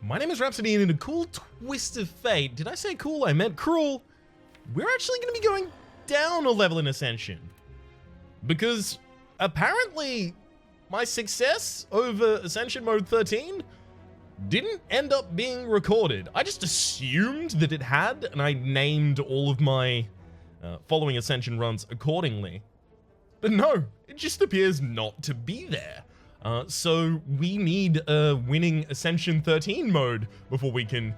My name is Rhapsody, and in a cool twist of fate, did I say cool? I meant cruel. We're actually going to be going down a level in Ascension. Because apparently my success over Ascension Mode 13 didn't end up being recorded. I just assumed that it had, and I named all of my following Ascension runs accordingly. But no, it just appears not to be there. So we need a winning Ascension 13 mode before we can,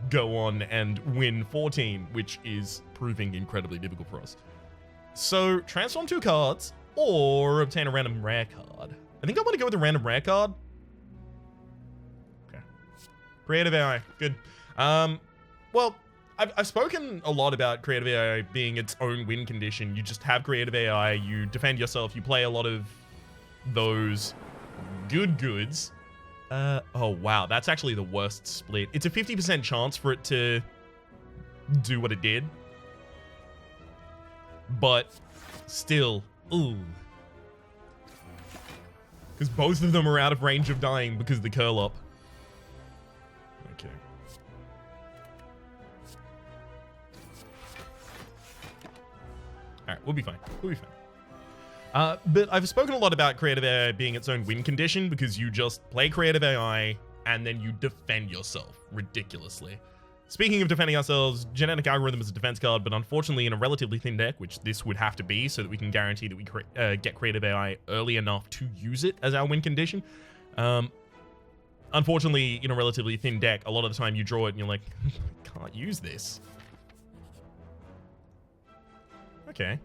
go on and win 14, which is proving incredibly difficult for us. So transform 2 cards or obtain a random rare card. I think I want to go with a random rare card. Okay. Creative AI, good. Well, I've spoken a lot about creative AI being its own win condition. You just have creative AI, you defend yourself, you play a lot of those goods. Oh wow, that's actually the worst split. It's a 50% chance for it to do what it did. But still, ooh. Because both of them are out of range of dying because of the curl up. Okay. Alright, we'll be fine. We'll be fine. But I've spoken a lot about creative AI being its own win condition because you just play creative AI and then you defend yourself ridiculously. Speaking of defending ourselves, genetic algorithm is a defense card, but unfortunately in a relatively thin deck, which this would have to be so that we can guarantee that we get creative AI early enough to use it as our win condition. Unfortunately, in a relatively thin deck, a lot of the time you draw it and you're like, can't use this. Okay.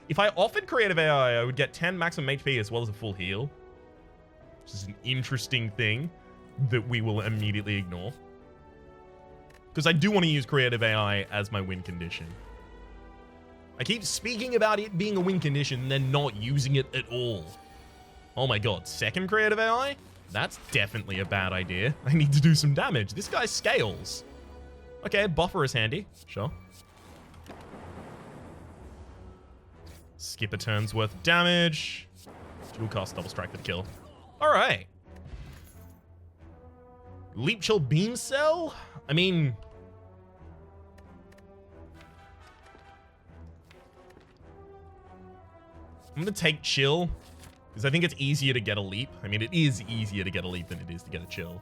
If I offered creative AI, I would get 10 maximum HP as well as a full heal. Which is an interesting thing that we will immediately ignore. Because I do want to use creative AI as my win condition. I keep speaking about it being a win condition and then not using it at all. Oh my god, second creative AI? That's definitely a bad idea. I need to do some damage. This guy scales. Okay, buffer is handy. Sure. Skip a turn's worth of damage. Dual cast double strike for the kill. Alright. Leap chill beam cell? I mean... I'm gonna take chill. Because I think it's easier to get a leap. I mean, it is easier to get a leap than it is to get a chill.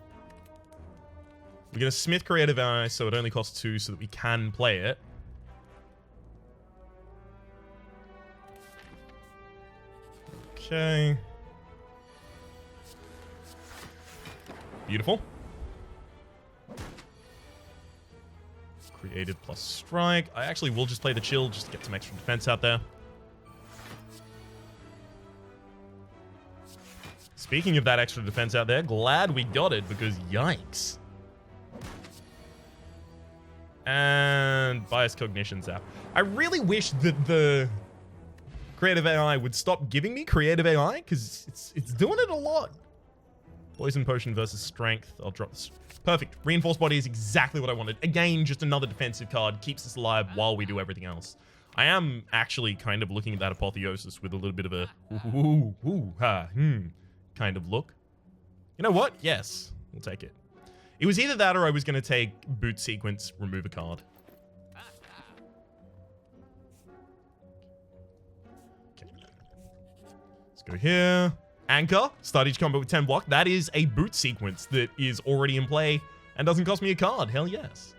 We're gonna smith creative AI so it only costs 2 so that we can play it. Okay. Beautiful. Creative plus strike. I actually will just play the chill just to get some extra defense out there. Speaking of that extra defense out there, glad we got it because yikes. And bias cognition zap. I really wish that the creative AI would stop giving me creative AI because it's doing it a lot. Poison potion versus strength. I'll drop this. Perfect. Reinforced body is exactly what I wanted. Again, just another defensive card. Keeps us alive while we do everything else. I am actually kind of looking at that apotheosis with a little bit of a kind of look. You know what? Yes, we'll take it. It was either that or I was going to take boot sequence, remove a card. Okay. Let's go here. Anchor, start each combo with 10 block. That is a boot sequence that is already in play and doesn't cost me a card. Hell yes.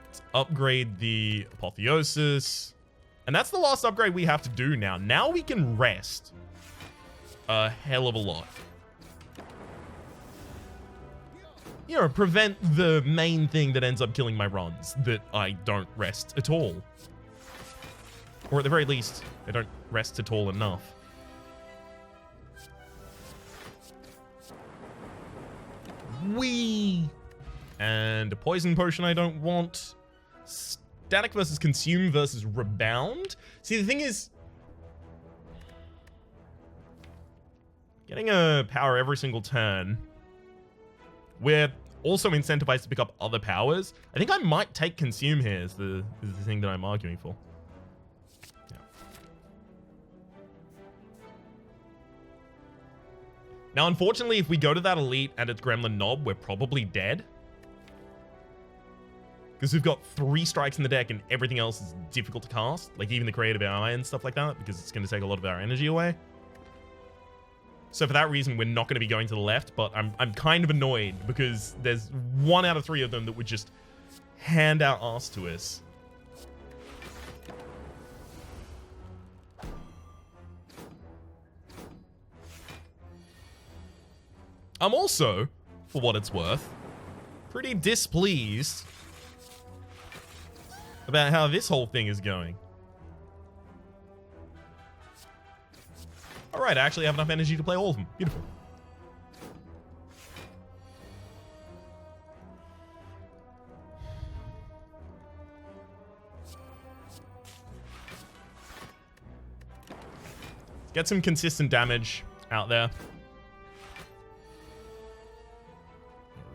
Let's upgrade the apotheosis. And that's the last upgrade we have to do now. Now we can rest a hell of a lot. You know, prevent the main thing that ends up killing my runs, that I don't rest at all. Or at the very least, I don't rest at all enough. Whee! And a poison potion I don't want. Static versus consume versus rebound. See, the thing is, getting a power every single turn, we're also incentivized to pick up other powers. I think I might take consume here is the thing that I'm arguing for. Yeah. Now, unfortunately, if we go to that elite and it's Gremlin Knob, we're probably dead. Because we've got 3 strikes in the deck and everything else is difficult to cast. Like even the Creative Eye and stuff like that, because it's going to take a lot of our energy away. So for that reason, we're not going to be going to the left, but I'm kind of annoyed because there's 1 out of 3 of them that would just hand our ass to us. I'm also, for what it's worth, pretty displeased about how this whole thing is going. Alright, I actually have enough energy to play all of them. Beautiful. Get some consistent damage out there.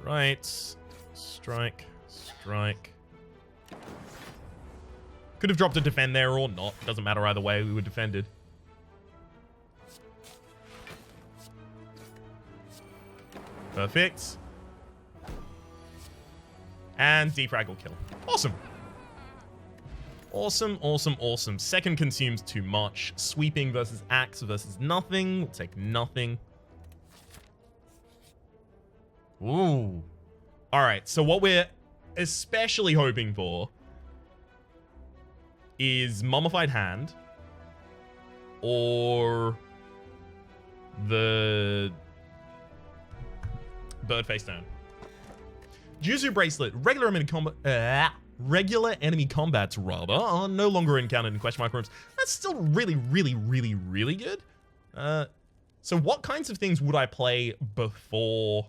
Right. Strike. Strike. Could have dropped a defend there or not. Doesn't matter either way. We were defended. Perfect. And defrag will kill. Awesome. Awesome, awesome, awesome. Second consumes too much. Sweeping versus axe versus nothing. We'll take nothing. Ooh. Alright, so what we're especially hoping for is Mummified Hand or the Bird Face Stone. Juzu Bracelet. Regular enemy combats rather are no longer encountered in question mark rooms. That's still really, really, really, really good. So what kinds of things would I play before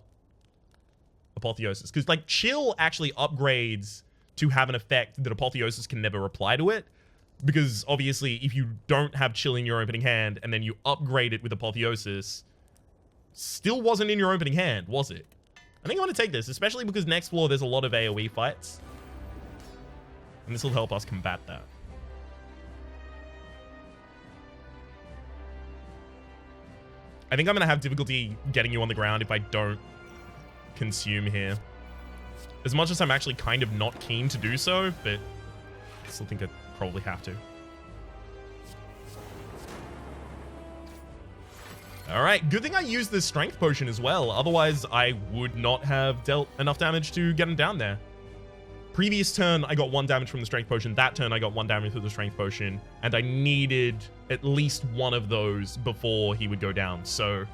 Apotheosis? Because like Chill actually upgrades to have an effect that Apotheosis can never apply to it. Because obviously if you don't have Chill in your opening hand and then you upgrade it with Apotheosis, still wasn't in your opening hand, was it? I think I want to take this, especially because next floor there's a lot of AoE fights. And this will help us combat that. I think I'm going to have difficulty getting you on the ground if I don't consume here. As much as I'm actually kind of not keen to do so, but I still think I probably have to. Alright, good thing I used this strength potion as well. Otherwise, I would not have dealt enough damage to get him down there. Previous turn, I got 1 damage from the strength potion. That turn, I got 1 damage with the strength potion. And I needed at least 1 of those before he would go down. So,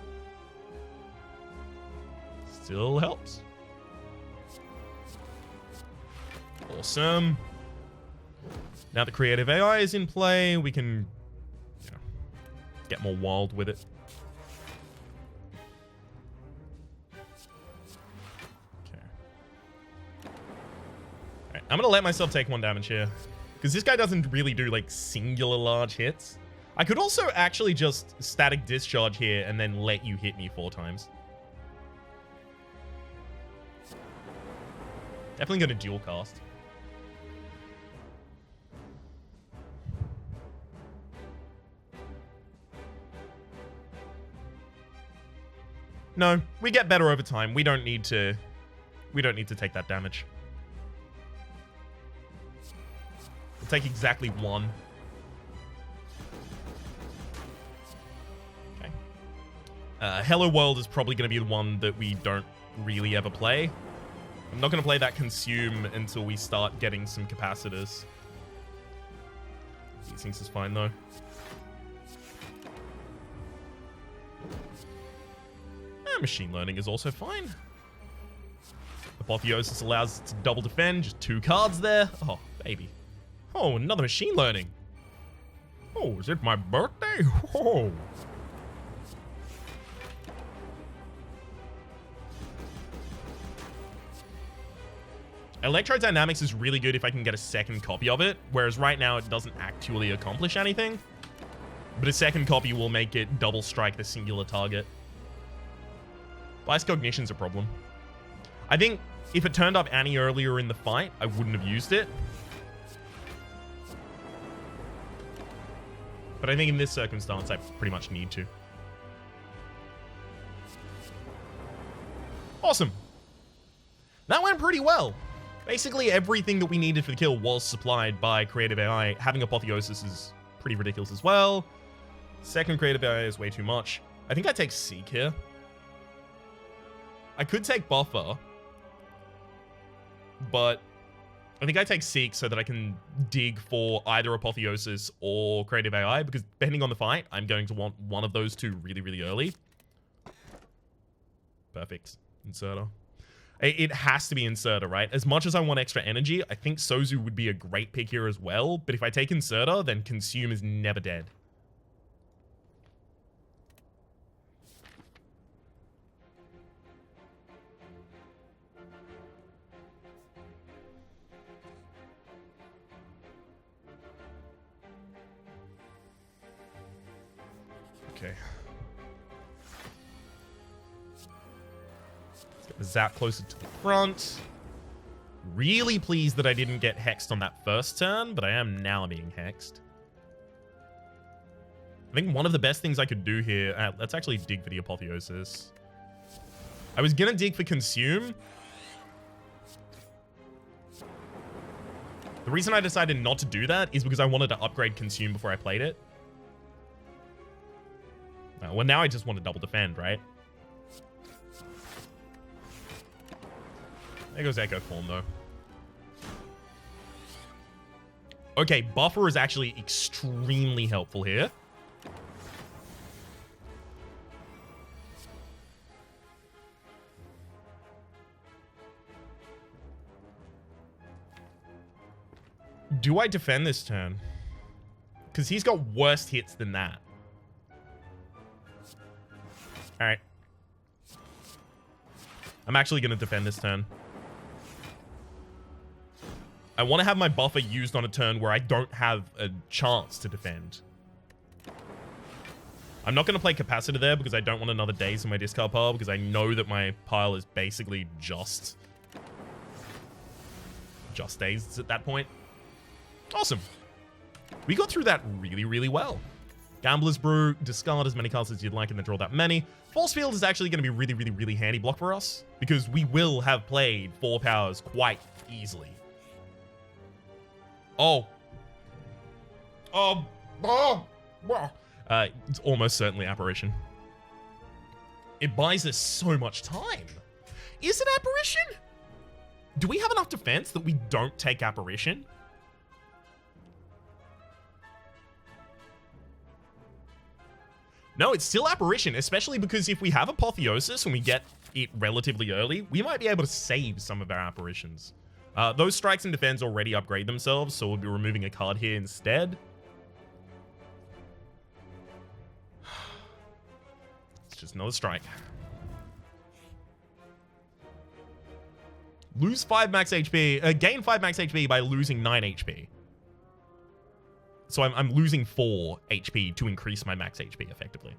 still helps. Awesome. Now the creative AI is in play, we can, you know, get more wild with it. I'm gonna let myself take 1 damage here, because this guy doesn't really do like singular large hits. I could also actually just static discharge here and then let you hit me 4 times. Definitely gonna dual cast. No, we get better over time. We don't need to take that damage. We'll take exactly 1. Okay. Hello World is probably going to be the one that we don't really ever play. I'm not going to play that Consume until we start getting some capacitors. These things is fine though. Machine Learning is also fine. Apotheosis allows us to double defend. Just 2 cards there. Oh, baby. Oh, another Machine Learning. Oh, is it my birthday? Oh. Electrodynamics is really good if I can get a second copy of it, whereas right now it doesn't actually accomplish anything. But a second copy will make it double strike the singular target. Vice Cognition's a problem. I think if it turned up Annie earlier in the fight, I wouldn't have used it. But I think in this circumstance, I pretty much need to. Awesome. That went pretty well. Basically, everything that we needed for the kill was supplied by Creative AI. Having Apotheosis is pretty ridiculous as well. Second Creative AI is way too much. I think I take Seek here. I could take Buffer, but I think I take Seek so that I can dig for either Apotheosis or Creative AI, because depending on the fight, I'm going to want one of those two really, really early. Perfect. Inserter. It has to be Inserter, right? As much as I want extra energy, I think Sozu would be a great pick here as well, but if I take Inserter, then Consume is never dead. Okay. Let's get the Zap closer to the front. Really pleased that I didn't get hexed on that first turn, but I am now being hexed. I think one of the best things I could do here... let's actually dig for the Apotheosis. I was gonna dig for Consume. The reason I decided not to do that is because I wanted to upgrade Consume before I played it. Well, now I just want to double defend, right? There goes Echo Form, though. Okay, Buffer is actually extremely helpful here. Do I defend this turn? Because he's got worse hits than that. Alright. I'm actually going to defend this turn. I want to have my buffer used on a turn where I don't have a chance to defend. I'm not going to play Capacitor there because I don't want another Daze in my discard pile, because I know that my pile is basically just Dazed at that point. Awesome. We got through that really, really well. Gambler's Brew, discard as many cards as you'd like and then draw that many. Force Field is actually going to be really, really, really handy block for us, because we will have played 4 powers quite easily. Oh. It's almost certainly Apparition. It buys us so much time. Is it Apparition? Do we have enough defense that we don't take Apparition? No, it's still Apparition, especially because if we have Apotheosis and we get it relatively early, we might be able to save some of our Apparitions. Those strikes and defense already upgrade themselves, so we'll be removing a card here instead. It's just another strike. Lose 5 max HP, gain 5 max HP by losing 9 HP. So I'm losing 4 HP to increase my max HP effectively.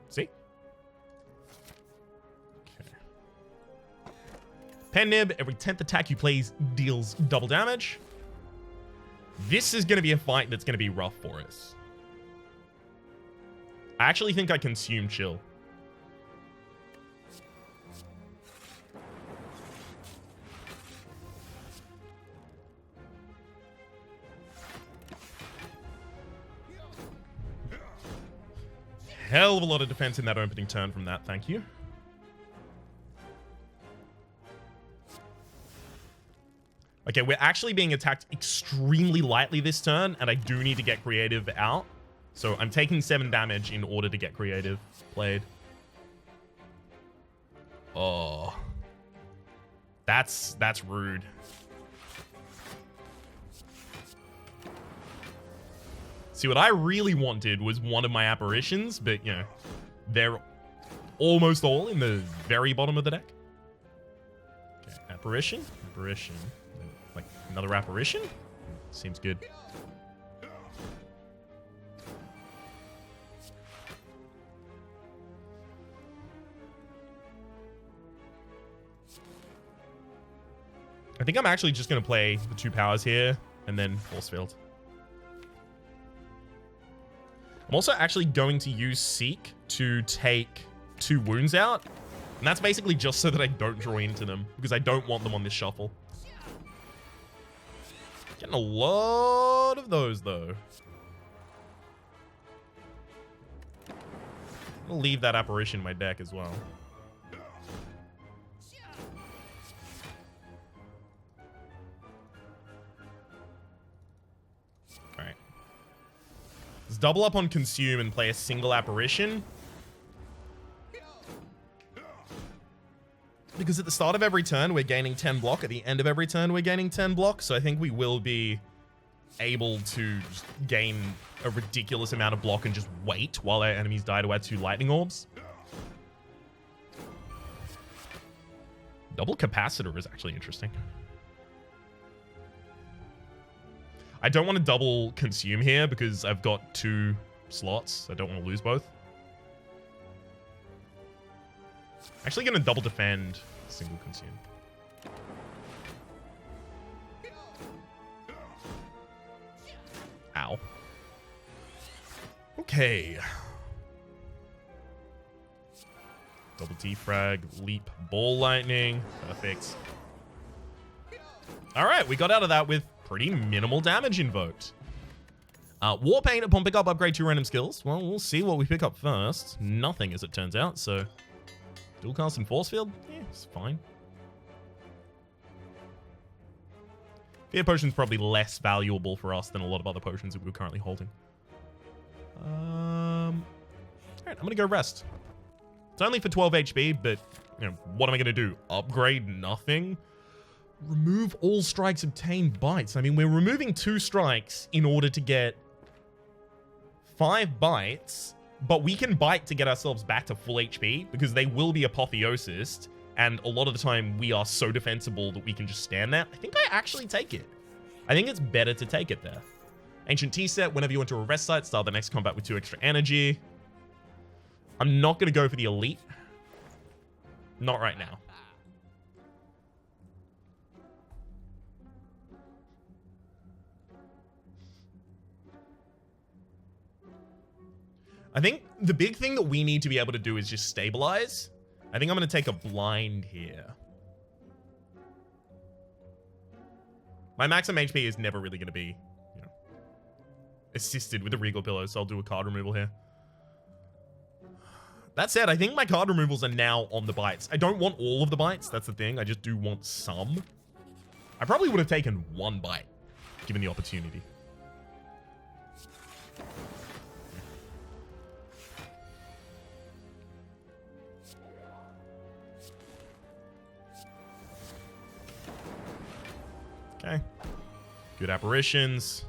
See? Okay. Pen Nib, every 10th attack you play deals double damage. This is going to be a fight that's going to be rough for us. I actually think I consume Chill. Hell of a lot of defense in that opening turn from that, thank you. Okay, we're actually being attacked extremely lightly this turn, and I do need to get creative out. So I'm taking 7 damage in order to get creative played. Oh. That's rude. See, what I really wanted was one of my Apparitions, but, you know, they're almost all in the very bottom of the deck. Okay, Apparition. Like, another Apparition? Seems good. I think I'm actually just going to play the 2 powers here, and then Force Field. I'm also actually going to use Seek to take 2 wounds out. And that's basically just so that I don't draw into them, because I don't want them on this shuffle. Getting a lot of those, though. I'll leave that apparition in my deck as well. Alright. Let's double up on consume and play a single apparition. Because at the start of every turn, we're gaining 10 block. At the end of every turn, we're gaining 10 block. So I think we will be able to just gain a ridiculous amount of block and just wait while our enemies die to our 2 lightning orbs. Double capacitor is actually interesting. I don't want to double consume here because I've got 2 slots. I don't want to lose both. Actually going to double defend, single consume. Ow. Okay. Double defrag, leap, ball lightning. Perfect. Alright, we got out of that with pretty minimal damage invoked. War Paint upon pickup, upgrade 2 random skills. Well, we'll see what we pick up first. Nothing, as it turns out, so... Dual cast and force field? Yeah, it's fine. Fear potion's probably less valuable for us than a lot of other potions that we're currently holding. Alright, I'm gonna go rest. It's only for 12 HP, but, you know, what am I gonna do? Upgrade nothing? Remove all strikes, obtain bites. I mean, we're removing 2 strikes in order to get 5 bites, but we can bite to get ourselves back to full HP because they will be apotheosised, and a lot of the time we are so defensible that we can just stand there. I think I actually take it. I think it's better to take it there. Ancient Tea set, whenever you enter a rest site, start the next combat with 2 extra energy. I'm not going to go for the elite. Not right now. I think the big thing that we need to be able to do is just stabilize. I think I'm going to take a blind here. My maximum HP is never really going to be, you know, assisted with the Regal Pillow, so I'll do a card removal here. That said, I think my card removals are now on the bites. I don't want all of the bites, that's the thing. I just do want some. I probably would have taken 1 bite, given the opportunity. Okay. Good apparitions.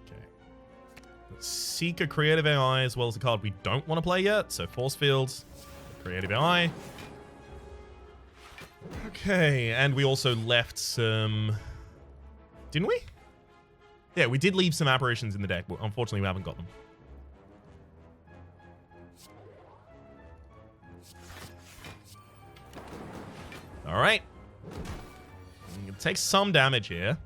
Okay. Let's seek a creative AI as well as a card we don't want to play yet. So force fields, creative AI. Okay, and we also left some... Didn't we? Yeah, we did leave some apparitions in the deck, but unfortunately we haven't got them. Alright. We can take some damage here.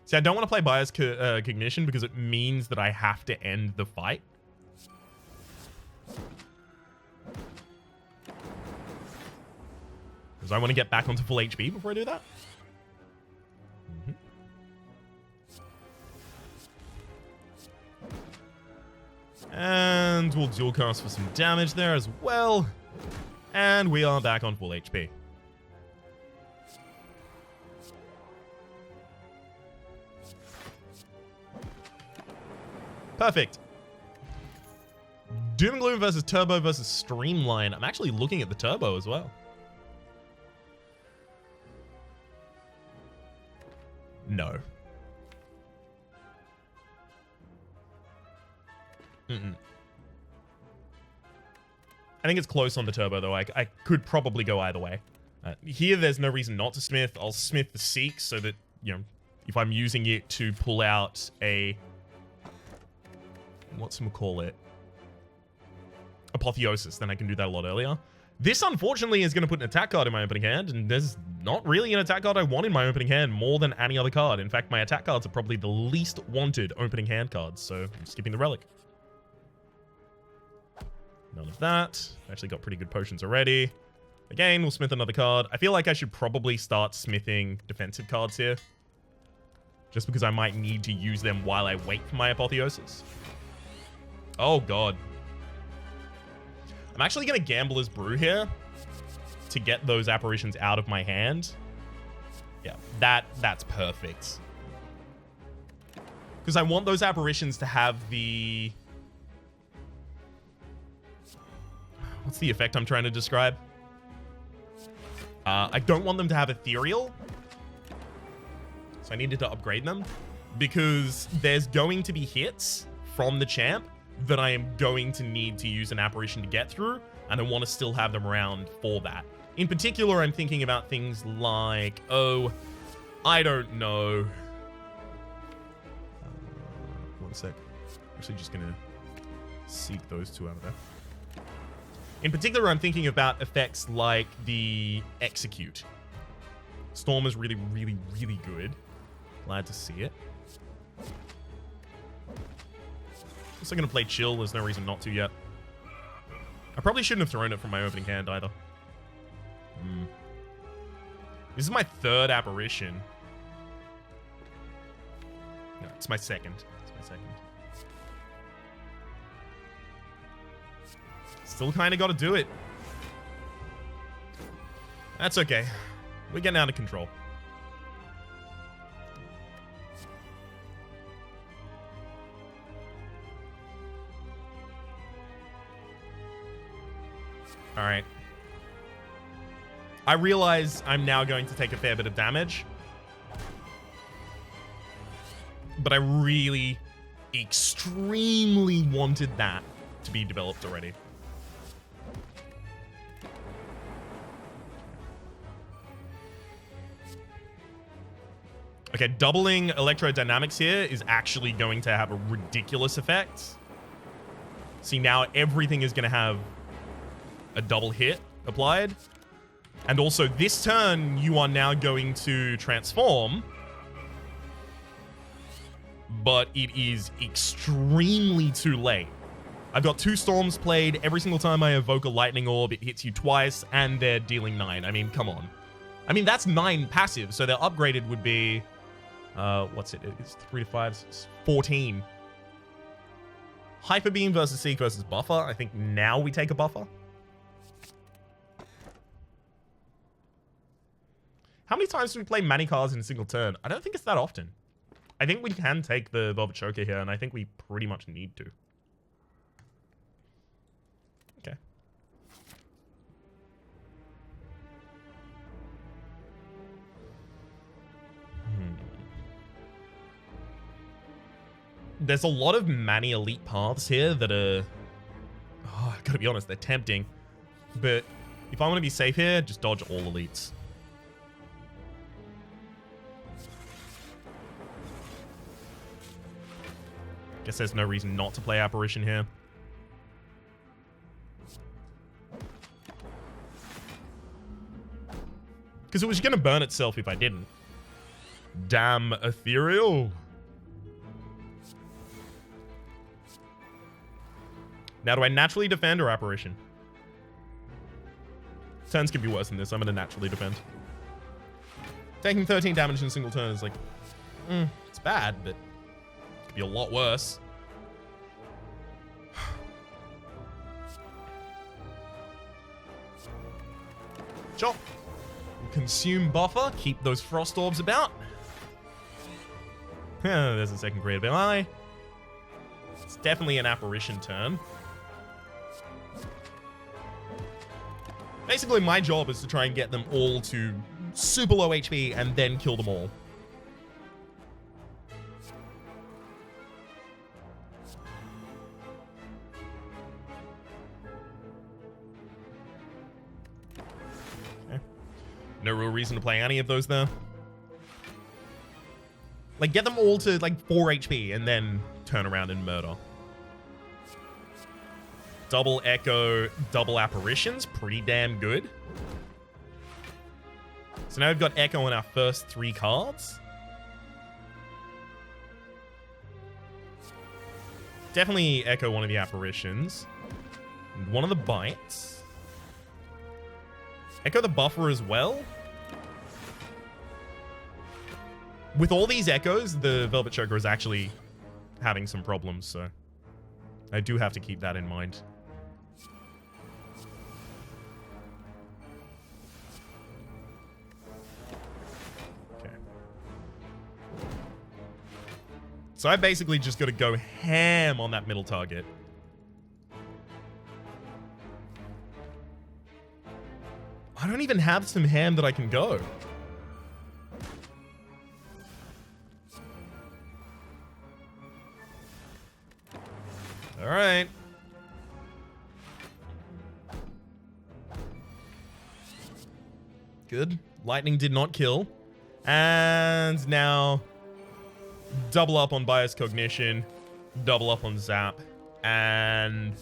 See, I don't want to play Bias Cognition because it means that I have to end the fight. Because I want to get back onto full HP before I do that. And we'll dual cast for some damage there as well. And we are back on full HP. Perfect. Doom and Gloom versus Turbo versus Streamline. I'm actually looking at the Turbo as well. No. I think it's close on the Turbo, though. I could probably go either way. Here, there's no reason not to smith. I'll smith the Seek so that, you know, if I'm using it to pull out a... what's-call-it? A Apotheosis, then I can do that a lot earlier. This, unfortunately, is going to put an attack card in my opening hand, and there's not really an attack card I want in my opening hand more than any other card. In fact, my attack cards are probably the least wanted opening hand cards, so I'm skipping the Relic. None of that. Actually got pretty good potions already. Again, we'll smith another card. I feel like I should probably start smithing defensive cards here, just because I might need to use them while I wait for my Apotheosis. Oh, God. I'm actually going to Gambler's Brew here to get those apparitions out of my hand. Yeah, that's perfect. Because I want those apparitions to have the... What's the effect I'm trying to describe? I don't want them to have Ethereal. So I needed to upgrade them. Because there's going to be hits from the champ that I am going to need to use an apparition to get through, and I want to still have them around for that. In particular, I'm thinking about things like, oh, I don't know. One sec. Actually, just gonna seek those two out of there. In particular, I'm thinking about effects like the Execute. Storm is really, really, really good. Glad to see it. Also gonna play Chill. There's no reason not to yet. I probably shouldn't have thrown it from my opening hand either. This is my third apparition. No, it's my second. Still kind of got to do it. That's okay. We're getting out of control. All right. I realize I'm now going to take a fair bit of damage. But I really, extremely wanted that to be developed already. Okay, doubling electrodynamics here is actually going to have a ridiculous effect. See, now everything is going to have a double hit applied. And also this turn, you are now going to transform. But it is extremely too late. I've got 2 storms played. Every single time I evoke a lightning orb, it hits you twice, and they're dealing 9. I mean, come on. I mean, that's 9 passive, so their upgraded would be... what's it? It's 3 to 5, it's 14. Hyper Beam versus Seek versus Buffer. I think now we take a Buffer. How many times do we play many cards in a single turn? I don't think it's that often. I think we can take the Velvet Choker here, and I think we pretty much need to. Okay. There's a lot of Mani Elite paths here that are... Oh, I gotta be honest, they're tempting. But if I want to be safe here, just dodge all elites. Guess there's no reason not to play Apparition here. Because it was going to burn itself if I didn't. Damn Ethereal. Now, do I naturally defend or Apparition? Turns could be worse than this. I'm going to naturally defend. Taking 13 damage in a single turn is like... it's bad, but... be a lot worse. Chop. Consume Buffer. Keep those Frost Orbs about. There's a second creative ally. It's definitely an Apparition turn. Basically, my job is to try and get them all to super low HP and then kill them all. No real reason to play any of those, though. Like, get them all to, like, 4 HP and then turn around and murder. Double Echo, double Apparitions. Pretty damn good. So now we've got Echo on our first 3 cards. Definitely Echo one of the Apparitions. And one of the Bites. Echo the Buffer as well. With all these Echoes, the Velvet Choker is actually having some problems, so I do have to keep that in mind. Okay. So I basically just got to go ham on that middle target. I don't even have some ham that I can go. All right. Good. Lightning did not kill. And now double up on Bias Cognition, double up on Zap, and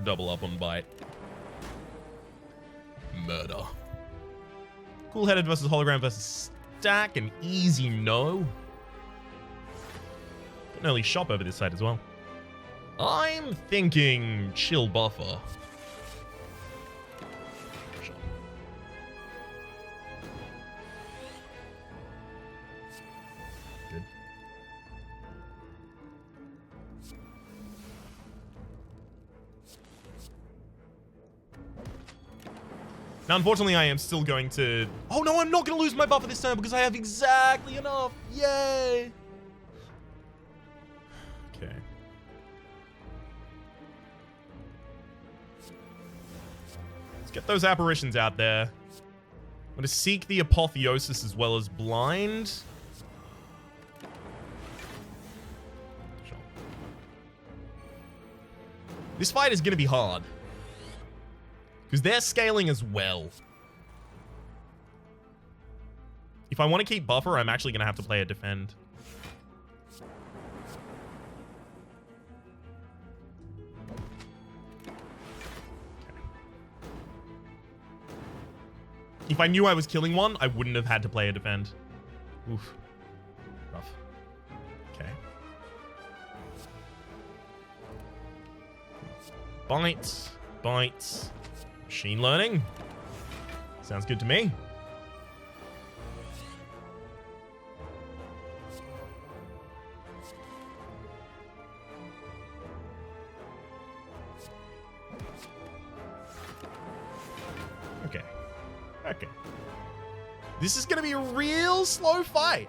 double up on Bite. Murder. Cool-Headed versus Hologram versus Stack. An easy no. An early shop over this side as well. I'm thinking Chill Buffer. Sure. Good. Now, unfortunately, I am still going to... Oh, no, I'm not going to lose my buffer this time because I have exactly enough. Yay! Okay. Let's get those apparitions out there. I'm going to seek the Apotheosis as well as Blind. Sure. This fight is going to be hard. Because they're scaling as well. If I want to keep buffer, I'm actually going to have to play a defend. If I knew I was killing one, I wouldn't have had to play a defend. Oof. Rough. Okay. Bites. Bites. Machine learning. Sounds good to me. Okay. Okay. This is going to be a real slow fight.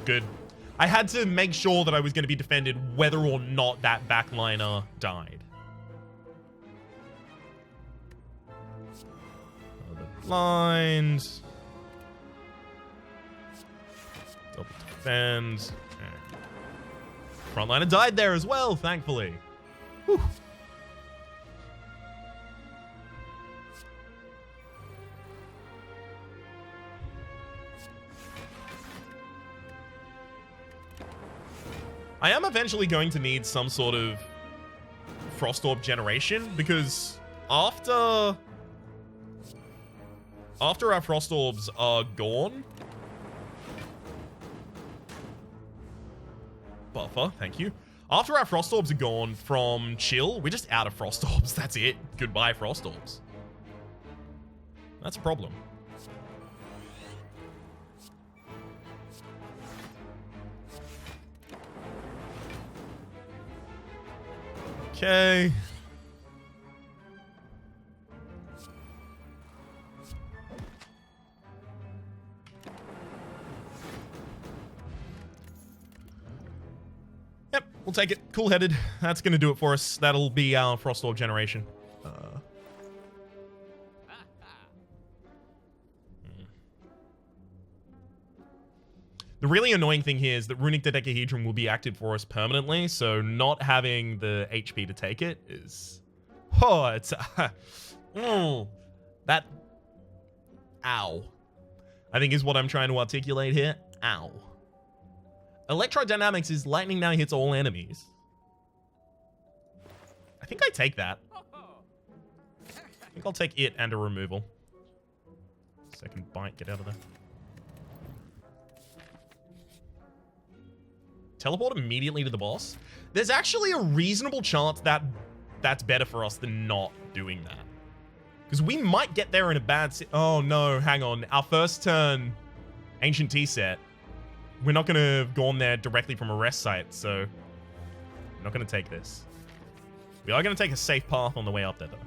Good. I had to make sure that I was going to be defended whether or not that backliner died. Blind. Double defend. Frontliner died there as well, thankfully. Whew. I am eventually going to need some sort of Frost Orb generation because after our Frost Orbs are gone... Buffer, thank you. After our Frost Orbs are gone from Chill, we're just out of Frost Orbs. That's it. Goodbye, Frost Orbs. That's a problem. Okay. Yep, we'll take it. Cool-headed. That's going to do it for us. That'll be our Frost Orb generation. The really annoying thing here is that Runic Dodecahedron will be active for us permanently, so not having the HP to take it is... Oh, it's... That... Ow. I think is what I'm trying to articulate here. Ow. Electrodynamics is lightning now hits all enemies. I think I take that. I think I'll take it and a removal. Second bite, get out of there. Teleport immediately to the boss. There's actually a reasonable chance that that's better for us than not doing that. Because we might get there in a bad... Oh no, hang on. Our first turn, Ancient Tea set. We're not going to have gone there directly from a rest site, so... I'm not going to take this. We are going to take a safe path on the way up there, though.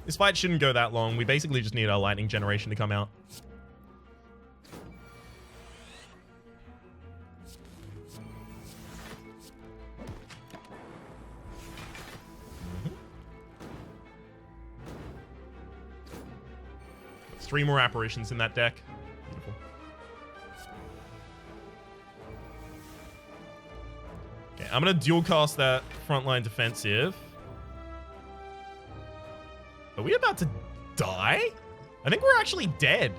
This fight shouldn't go that long. We basically just need our lightning generation to come out. There's 3 more apparitions in that deck. Beautiful. Okay, I'm going to dual cast that frontline defensive. Are we about to die? I think we're actually dead.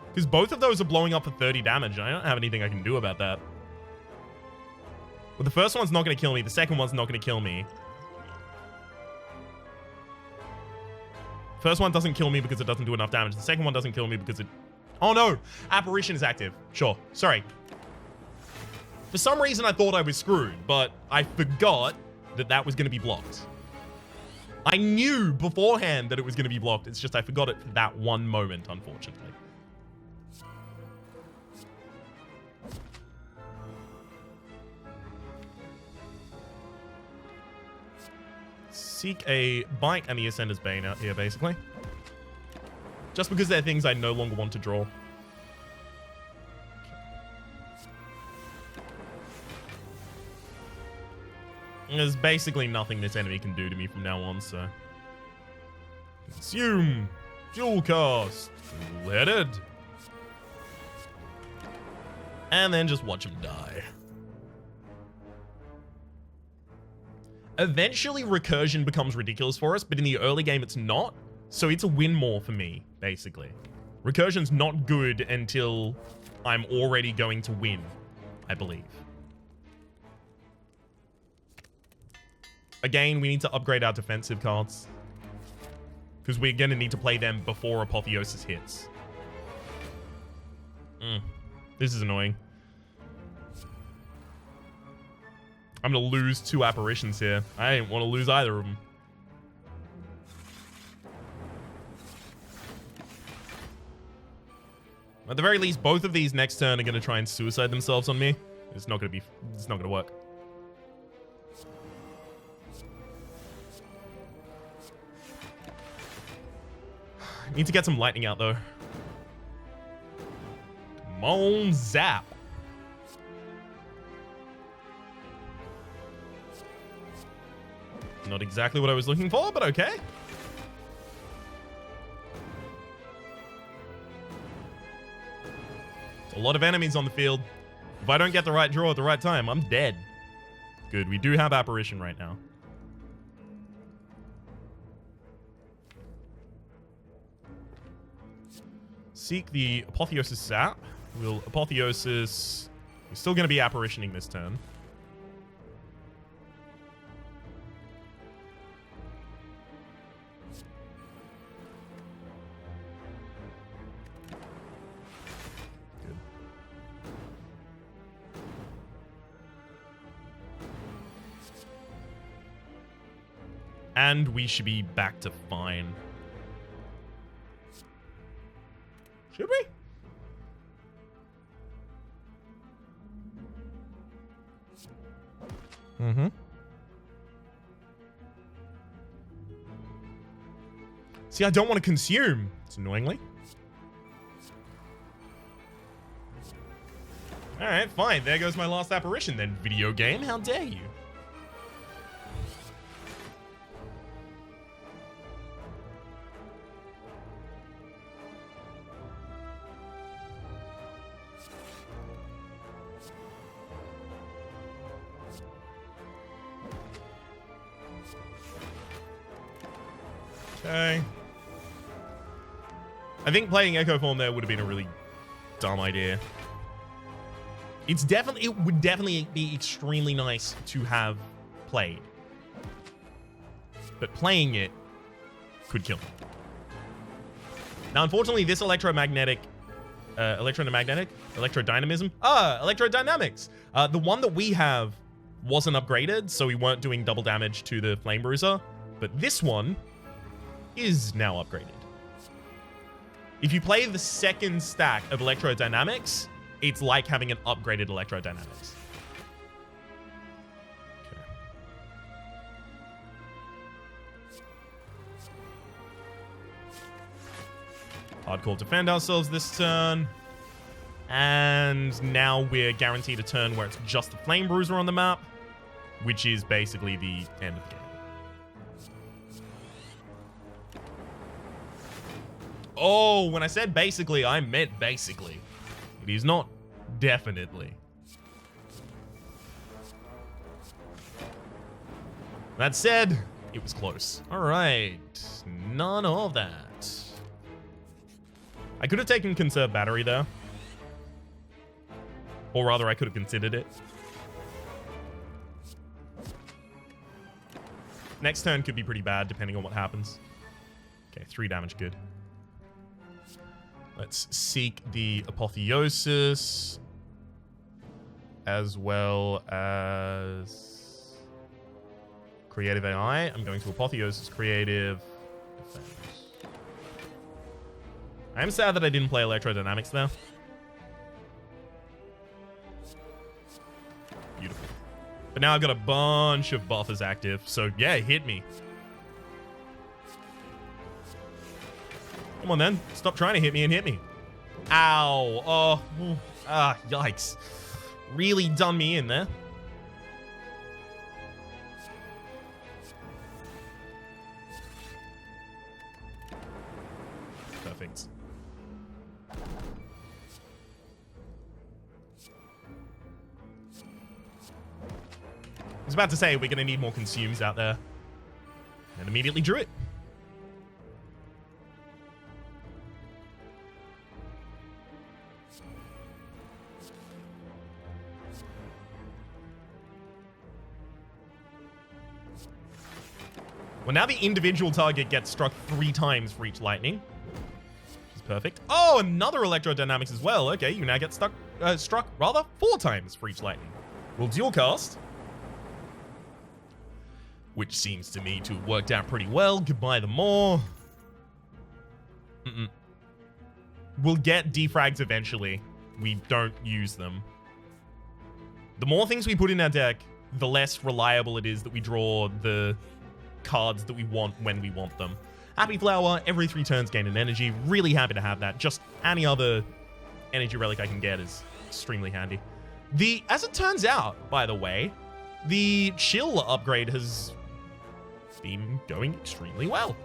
Because both of those are blowing up for 30 damage. I don't have anything I can do about that. Well, the first one's not going to kill me. The second one's not going to kill me. First one doesn't kill me because it doesn't do enough damage. The second one doesn't kill me because it... Oh no! Apparition is active. Sure. Sorry. For some reason I thought I was screwed, but I forgot that that was going to be blocked. I knew beforehand that it was going to be blocked. It's just I forgot it for that one moment, unfortunately. Seek a Bite and the Ascender's Bane out here, basically. Just because they're things I no longer want to draw. There's basically nothing this enemy can do to me from now on, so... Consume! Dual cast! Dual-headed! And then just watch him die. Eventually, recursion becomes ridiculous for us, but in the early game, it's not. So it's a win more for me, basically. Recursion's not good until I'm already going to win, I believe. Again, we need to upgrade our defensive cards. Because we're going to need to play them before Apotheosis hits. This is annoying. I'm going to lose 2 apparitions here. I didn't want to lose either of them. At the very least, both of these next turn are going to try and suicide themselves on me. It's not going to work. Need to get some lightning out, though. Come on, zap. Not exactly what I was looking for, but okay. It's a lot of enemies on the field. If I don't get the right draw at the right time, I'm dead. Good, we do have Apparition right now. Seek the Apotheosis Zap. We'll Apotheosis... We're still going to be Apparitioning this turn. Good. And we should be back to fine. Should we? See, I don't want to consume. It's annoyingly. Alright, fine. There goes my last apparition then, video game. How dare you? Okay. I think playing Echo Form there would have been a really dumb idea. It would definitely be extremely nice to have played. But playing it could kill me. Now, unfortunately, this electrodynamics. The one that we have wasn't upgraded, so we weren't doing double damage to the Flame Bruiser. But this one is now upgraded. If you play the second stack of electrodynamics, it's like having an upgraded electrodynamics. Okay. Hardcore defend ourselves this turn. And now we're guaranteed a turn where it's just the Flame Bruiser on the map, which is basically the end of the game. Oh, when I said basically, I meant basically. It is not definitely. That said, it was close. All right, none of that. I could have taken Conserve Battery there. Or rather, I could have considered it. Next turn could be pretty bad, depending on what happens. Okay, 3 damage, good. Let's seek the Apotheosis, as well as Creative AI. I'm going to Apotheosis, Creative Defense. I am sad that I didn't play Electrodynamics there. Beautiful. But now I've got a bunch of buffers active, so yeah, hit me. Come on then, stop trying to hit me and hit me. Ow, oh, yikes. Really done me in there. Perfect. I was about to say, we're going to need more consumes out there. And immediately drew it. Well, now the individual target gets struck 3 times for each lightning. Which is perfect. Oh, another electrodynamics as well. Okay, you now get struck 4 times for each lightning. We'll dual cast. Which seems to me to have worked out pretty well. Goodbye the more. We'll get defrags eventually. We don't use them. The more things we put in our deck, the less reliable it is that we draw the cards that we want when we want them. Happy Flower, every 3 turns gain an energy. Really happy to have that. Just any other energy relic I can get is extremely handy. As it turns out, by the way, the chill upgrade has been going extremely well.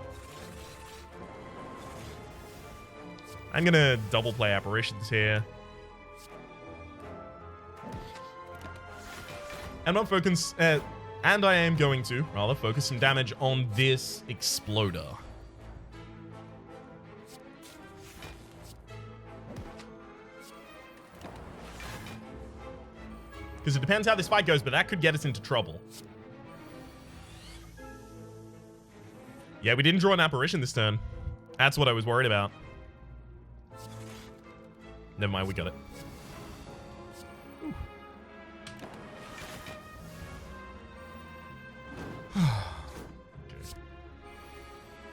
I'm gonna double play Apparitions here. And I'm focused, and I am going to, rather, focus some damage on this Exploder. Because it depends how this fight goes, but that could get us into trouble. Yeah, we didn't draw an Apparition this turn. That's what I was worried about. Never mind, we got it.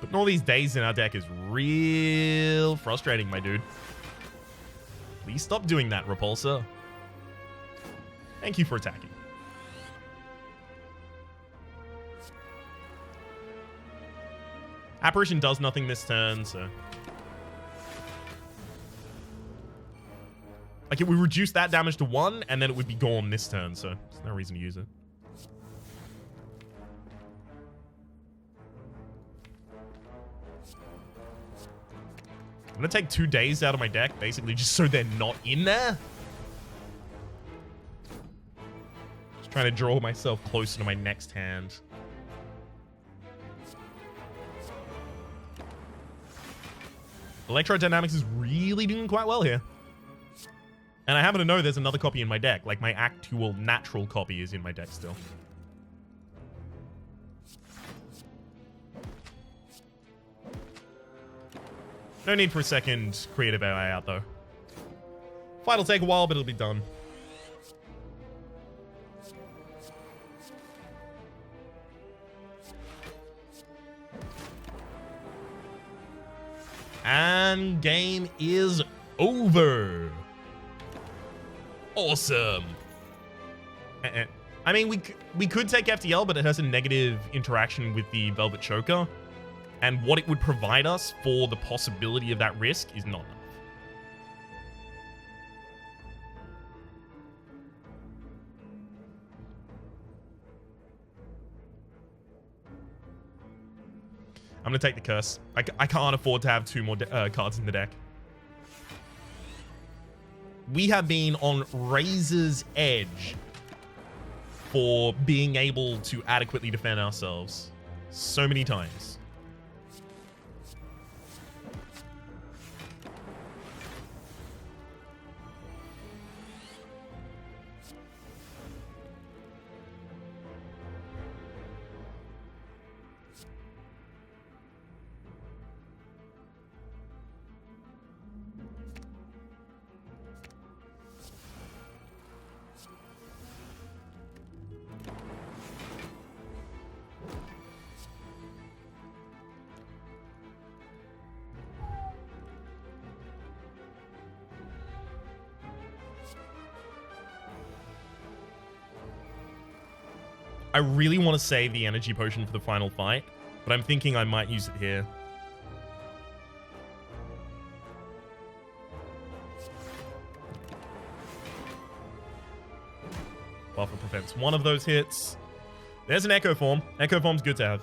Putting all these days in our deck is real frustrating, my dude. Please stop doing that, Repulsor. Thank you for attacking. Apparition does nothing this turn, so... Like, it would reduce that damage to 1, and then it would be gone this turn, so there's no reason to use it. I'm gonna take 2 days out of my deck, basically, just so they're not in there. Just trying to draw myself closer to my next hand. Electrodynamics is really doing quite well here. And I happen to know there's another copy in my deck. Like, my actual natural copy is in my deck still. No need for a second creative AI out, though. Fight will take a while, but it'll be done. And game is over. Awesome. I mean, we could take FTL, but it has a negative interaction with the Velvet Choker. And what it would provide us for the possibility of that risk is not enough. I'm going to take the curse. I can't afford to have 2 more cards in the deck. We have been on razor's edge for being able to adequately defend ourselves so many times. I really want to save the energy potion for the final fight, but I'm thinking I might use it here. Buffer prevents one of those hits. There's an Echo Form. Echo Form's good to have.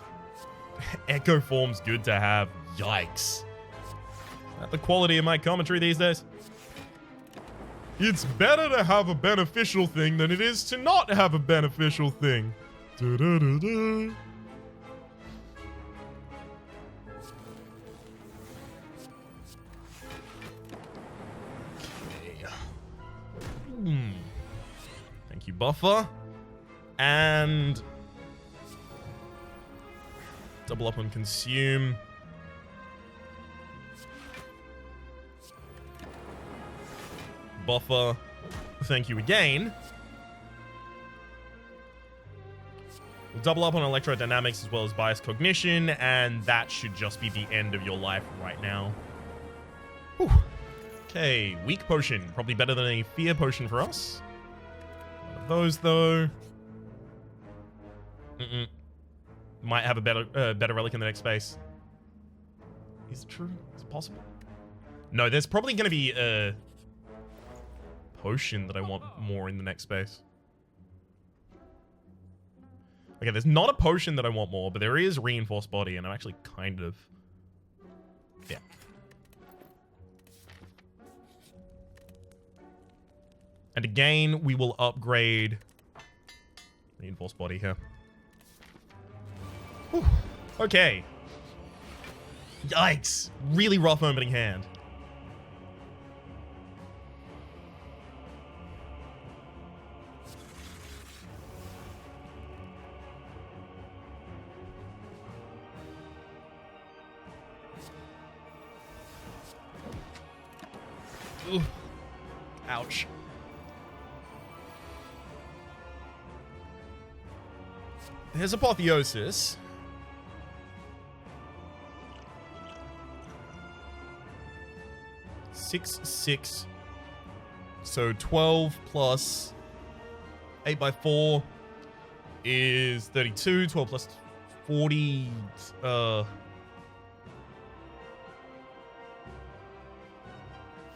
Echo Form's good to have. Yikes. Is that the quality of my commentary these days? It's better to have a beneficial thing than it is to not have a beneficial thing. Da-da-da-da. Okay. Thank you, Buffer. And double up on Consume. Buffer. Thank you again. We'll double up on Electrodynamics as well as Bias Cognition, and that should just be the end of your life right now. Whew. Okay, Weak Potion. Probably better than a Fear Potion for us. One of those, though. Might have a better relic in the next space. Is it true? Is it possible? No, there's probably going to be a potion that I want more in the next space. Okay, there's not a potion that I want more, but there is Reinforced Body, and I'm actually kind of... yeah. And again, we will upgrade Reinforced Body here. Whew. Okay. Yikes. Really rough opening hand. Ooh. Ouch. There's Apotheosis. Six. So 12 plus 8 by 4 is 32. 12 plus 40.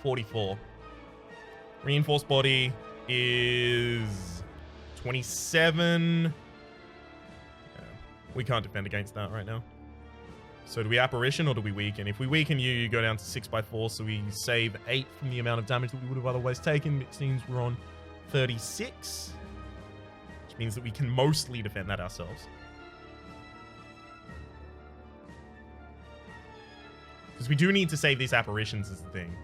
44. Reinforced Body is 27. Yeah, we can't defend against that right now. So do we Apparition or do we Weaken? If we Weaken you, you go down to 6 by 4, so we save 8 from the amount of damage that we would have otherwise taken. It seems we're on 36, which means that we can mostly defend that ourselves. Because we do need to save these apparitions is the thing.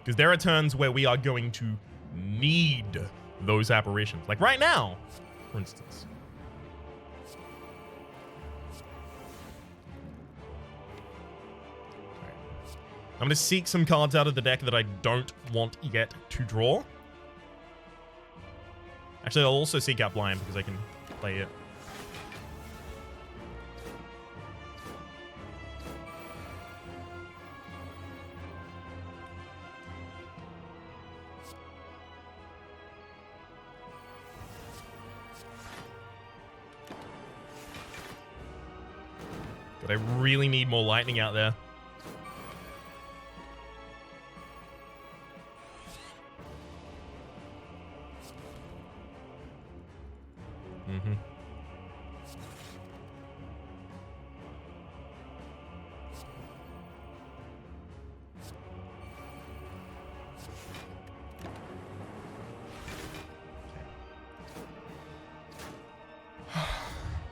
Because there are turns where we are going to need those apparitions. Like right now, for instance. I'm going to seek some cards out of the deck that I don't want yet to draw. Actually, I'll also seek out Blind because I can play it. But I really need more lightning out there.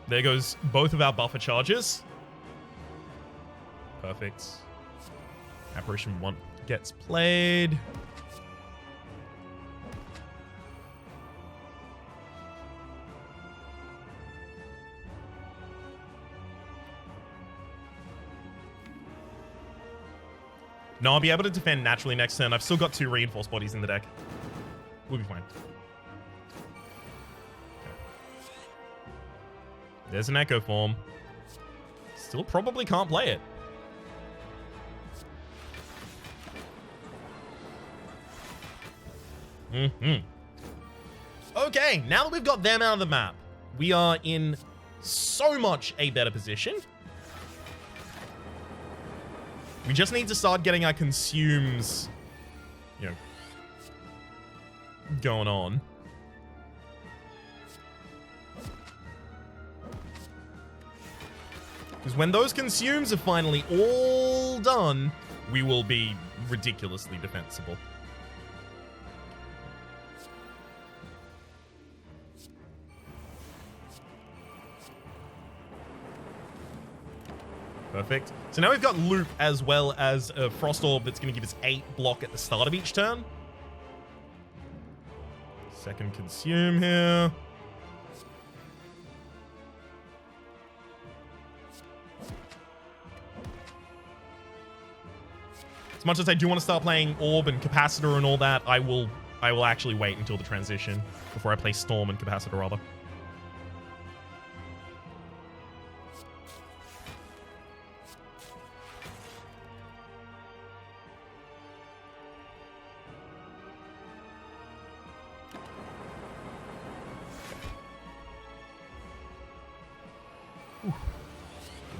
There goes both of our buffer charges. Perfect. Apparition 1 gets played. No, I'll be able to defend naturally next turn. I've still got 2 reinforced bodies in the deck. We'll be fine. There's an Echo Form. Still probably can't play it. Okay, now that we've got them out of the map, we are in so much a better position. We just need to start getting our consumes, you know, going on. Because when those consumes are finally all done, we will be ridiculously defensible. Perfect. So now we've got Loop as well as a Frost Orb that's going to give us 8 block at the start of each turn. Second consume here. As much as I do want to start playing Orb and Capacitor and all that, I will actually wait until the transition before I play Storm and Capacitor rather. Ooh.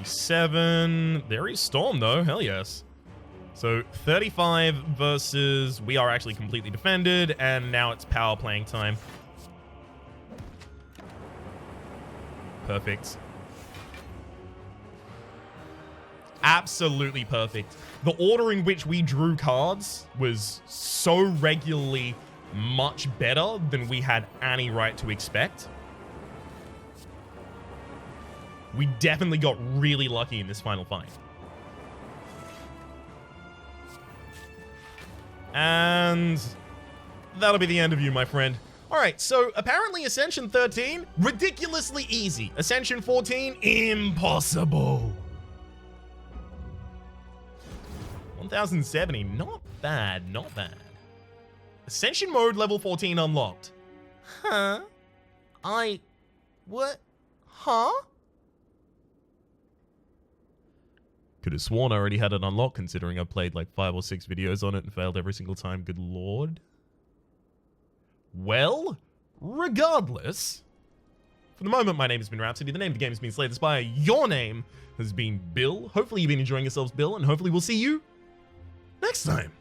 7. There is Storm though, hell yes. So 35 versus we are actually completely defended, and now it's power playing time. Perfect. Absolutely perfect. The order in which we drew cards was so regularly much better than we had any right to expect. We definitely got really lucky in this final fight. And that'll be the end of you, my friend. All right, so apparently Ascension 13, ridiculously easy. Ascension 14, impossible. 1070, not bad, not bad. Ascension mode level 14 unlocked. Huh? What? Huh? Could have sworn I already had it unlocked, considering I played like 5 or 6 videos on it and failed every single time. Good lord. Well, regardless, for the moment, my name has been Rhapsody. The name of the game has been Slay the Spire. Your name has been Bill. Hopefully you've been enjoying yourselves, Bill, and hopefully we'll see you next time.